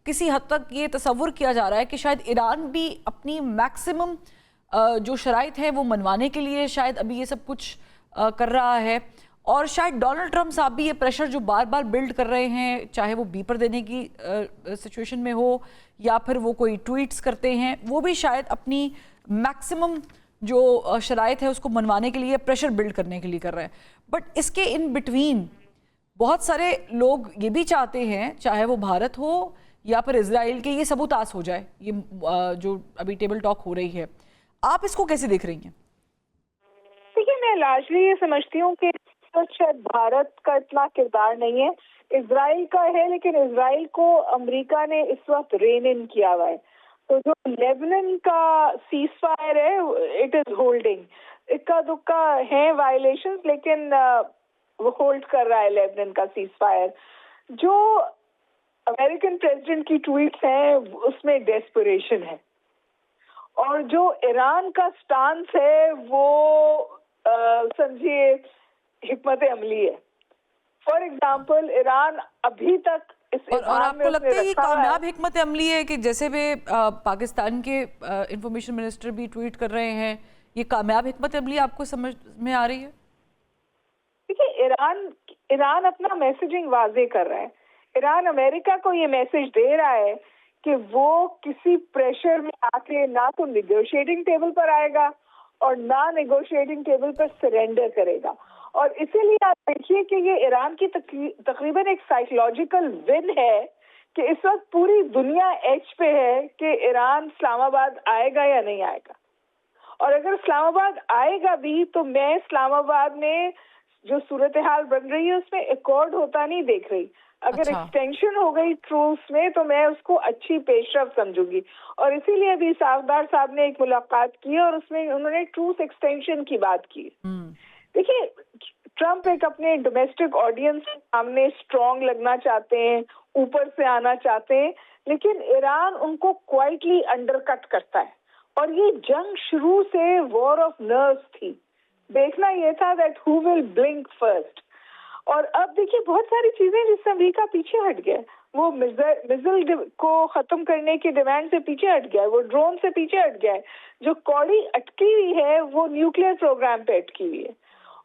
किसी हद तक ये तसव्वुर किया जा रहा है कि शायद ईरान भी अपनी मैक्सिमम जो शराइत है वो मनवाने के लिए शायद अभी ये सब कुछ कर रहा है, और शायद डोनाल्ड ट्रंप साहब भी ये प्रेशर जो बार बार बिल्ड कर रहे हैं, चाहे वो बीपर देने की सिचुएशन में हो या फिर वो कोई ट्वीट्स करते हैं, वो भी शायद अपनी मैक्सिमम जो शराइत है उसको मनवाने के लिए, प्रेशर बिल्ड करने के लिए कर रहे हैं। बट इसके इन बिटवीन बहुत सारे लोग ये भी चाहते हैं, चाहे वो भारत हो या फिर इजराइल के, ये सबूतास हो जाए, ये जो अभी टेबल टॉक हो रही है। आप इसको कैसे देख रही हैं? देखिए, मैं लार्जली ये समझती हूँ कि शायद भारत का इतना किरदार नहीं है, इजराइल का है, लेकिन इजराइल को अमेरिका ने इस वक्त रेन इन किया हुआ है। तो जो लेबनान का सीज फायर है, इट इज होल्डिंग, इक्का दुक्का है वायलेशंस, लेकिन वो होल्ड कर रहा है लेबनान का सीज फायर। जो अमेरिकन प्रेसिडेंट की ट्वीट्स हैं उसमें डेस्परेशन है, और जो ईरान का स्टांस है वो समझिए हिकमत अमली है। फॉर एग्जाम्पल, ईरान अभी तक और आपको लगता है ये कामयाब हिकमत अमली है कि जैसे भी पाकिस्तान के इंफॉर्मेशन मिनिस्टर भी ट्वीट कर रहे हैं, ये कामयाब हिकमत अमली आपको समझ में आ रही है? देखिए, ईरान अपना मैसेजिंग वाजे कर रहा है। ईरान अमेरिका को ये मैसेज दे रहा है कि वो किसी प्रेशर में आके ना तो निगोशिएटिंग टेबल पर आएगा और ना निगोशिएटिंग टेबल पर सरेंडर करेगा। और इसीलिए आप देखिए कि ये ईरान की तकरीबन एक साइकोलॉजिकल विन है कि इस वक्त पूरी दुनिया एज पे है कि ईरान इस्लामाबाद आएगा या नहीं आएगा। और अगर इस्लामाबाद आएगा भी तो मैं इस्लामाबाद में जो सूरत हाल बन रही है उसमें एकॉर्ड होता नहीं देख रही। अगर एक्सटेंशन हो गई ट्रूस में तो मैं उसको अच्छी पेशरफ समझूंगी। और इसीलिए अभी साफदार साहब ने एक मुलाकात की और उसमें उन्होंने ट्रूस एक्सटेंशन की बात की। देखिए, ट्रंप एक अपने डोमेस्टिक ऑडियंस के सामने स्ट्रॉन्ग लगना चाहते हैं, ऊपर से आना चाहते हैं, लेकिन ईरान उनको क्वाइटली अंडरकट करता है। और ये जंग शुरू से वॉर ऑफ नर्व्स थी। देखना ये था that who will blink first. और अब देखिए, बहुत सारी चीजें जिससे अमेरिका पीछे हट गया। वो मिसाइल को खत्म करने की डिमांड से पीछे हट गया है, वो ड्रोन से पीछे हट गया है। जो कौड़ी अटकी हुई है वो न्यूक्लियर प्रोग्राम पे अटकी हुई है।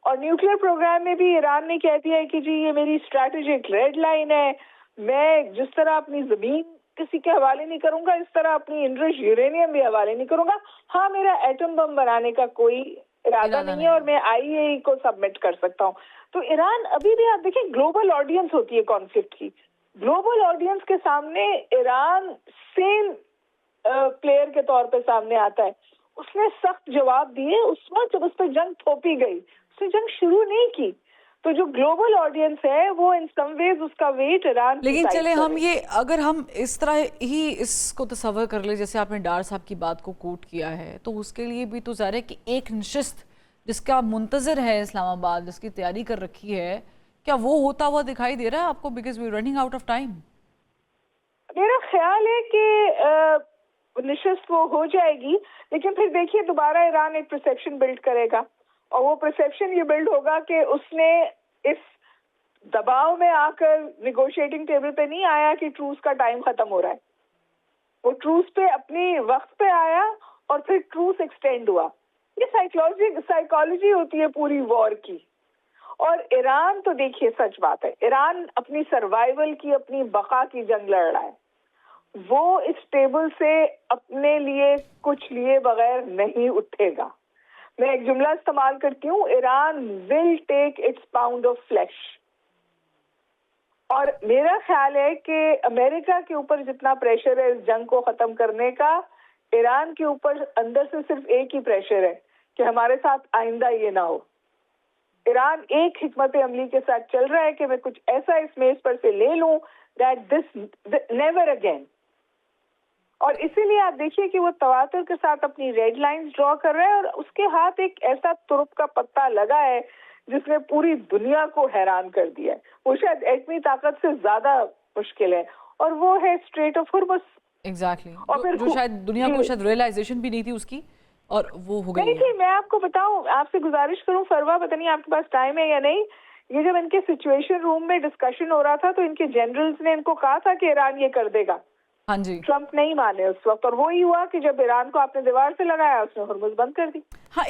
और न्यूक्लियर प्रोग्राम में भी ईरान ने कह दिया है कि जी ये मेरी स्ट्रैटेजिक रेड लाइन है, मैं जिस तरह अपनी जमीन किसी के हवाले नहीं करूंगा, इस तरह अपनी इनरिच यूरेनियम भी हवाले नहीं करूंगा। हाँ, मेरा एटम बम बनाने का कोई इरादा नहीं है और मैं आईएई को सबमिट कर सकता हूँ। तो ईरान अभी भी, आप देखिए, ग्लोबल ऑडियंस होती है कॉन्फ्लिक्ट की। ग्लोबल ऑडियंस के सामने ईरान सेम प्लेयर के तौर पे सामने आता है। उसने सख्त जवाब दिए उस वक्त जब उस पर जंग थोपी गई, उसने जंग शुरू नहीं की। तो जो ग्लोबल ऑडियंस है वो इन सम वेज उसका वेट ईरान। लेकिन चले हम ये, अगर हम इस तरह ही इसको तस्वर कर ले, जैसे आपने डार साहब की बात को कोट किया है, तो उसके लिए भी तो ज़ाहिर है कि एक नशिस्त जिसका मुंतजर है इस्लामाबाद, जिसकी तैयारी कर रखी है, क्या वो होता हुआ दिखाई दे रहा है आपको? Because we running out of time. मेरा ख्याल है कि नशिस्त वो हो जाएगी, लेकिन फिर देखिए दोबारा ईरान एक परसेप्शन बिल्ड करेगा और वो परसेप्शन ये बिल्ड होगा कि उसने इस दबाव में आकर निगोशिएटिंग टेबल पे नहीं आया कि ट्रूस का टाइम खत्म हो रहा है। वो ट्रूस पे अपनी वक्त पे आया और फिर ट्रूस एक्सटेंड हुआ। ये साइकोलॉजी होती है पूरी वॉर की। और ईरान तो देखिए, सच बात है, ईरान अपनी सर्वाइवल की, अपनी बका की जंग लड़ रहा है। वो इस टेबल से अपने लिए कुछ लिए बगैर नहीं उठेगा। मैं एक जुमला इस्तेमाल करती हूँ, Iran will take its pound of flesh. और मेरा ख्याल है कि अमेरिका के ऊपर जितना प्रेशर है इस जंग को खत्म करने का, ईरान के ऊपर अंदर से सिर्फ एक ही प्रेशर है कि हमारे साथ आइंदा ये ना हो। ईरान एक हिकमत अमली के साथ चल रहा है कि मैं कुछ ऐसा इस मेज पर से ले लूं दैट दिस नेवर अगेन। और इसीलिए आप देखिए कि वो तवातुर के साथ अपनी रेड लाइंस ड्रॉ कर रहा है और उसके हाथ एक ऐसा तुरुप का पत्ता लगा है जिसने पूरी दुनिया को हैरान कर दिया है। वो शायद एटमी ताकत से ज्यादा मुश्किल है और वो है स्ट्रेट ऑफ हुर्मुज। एग्जैक्टली। और फिर जो शायद दुनिया को शायद रियलाइजेशन भी नहीं थी उसकी, और वो हो गई। देखिए, मैं आपको बताऊं, आपसे गुजारिश करूं फरवा, पता नहीं आपके पास टाइम है या नहीं, ये जब इनके सिचुएशन रूम में डिस्कशन हो रहा था तो इनके जनरल्स ने इनको कहा था कि ईरान ये कर देगा, हाँ जी। ट्रंप नहीं माने उस वक्त, और वही हुआ कि जब ईरान को आपने दीवार से लगाया, उसने हुर्मुज़ बंद कर दी। हाँ,